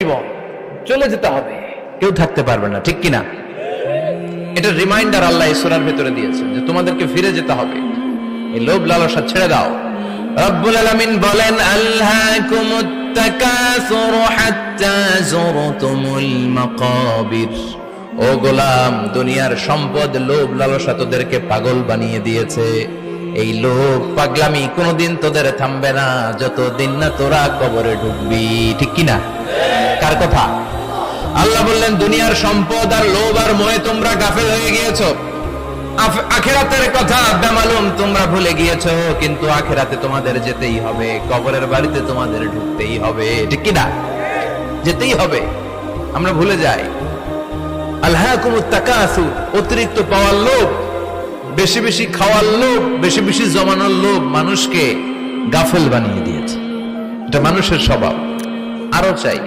জীবন চলে যেতে হবে, কেউ থাকতে পারবে না, ঠিক কিনা? এটা রিমাইন্ডার আল্লাহ এই সূরার ভেতরে দিয়েছেন যে তোমাদেরকে ফিরে যেতে হবে, এই লোভ লালসা ছেড়ে দাও। রব্বুল আলামিন বলেন আল্হাকুমুত তাকাসুর হাত্তা যুরতুমুল মাকাবির। ও গোলাম, দুনিয়ার সম্পদ লোভ লালসা তোদেরকে পাগল বানিয়ে দিয়েছে। এই লোভ পাগলামি কোনোদিন তোদের থামবে না যতদিন না তোরা কবরে ঢুকবি, ঠিক কিনা? কার কথা? আল্লাহ বললেন দুনিয়ার সম্পদ আর লোভ আর মোহে তোমরা গাফেল হয়ে গিয়েছো, আখিরাতের কথা বেমালুম তোমরা ভুলে গিয়েছো। কিন্তু আখিরাতে তোমাদের যেতেই হবে, কবরের বাড়িতে তোমাদের ঢুকতেই হবে, ঠিক কিনা? যেতেই হবে, আমরা ভুলে যাই। আলহাকুমুত তাকাসুর, অতিরিক্ত পাওয়ার লোভ, বেশি বেশি খাওয়ার লোভ, বেশি বেশি জমানোর লোভ মানুষকে গাফেল বানিয়ে দিয়েছে। এটা মানুষের স্বভাব। আরো চাই।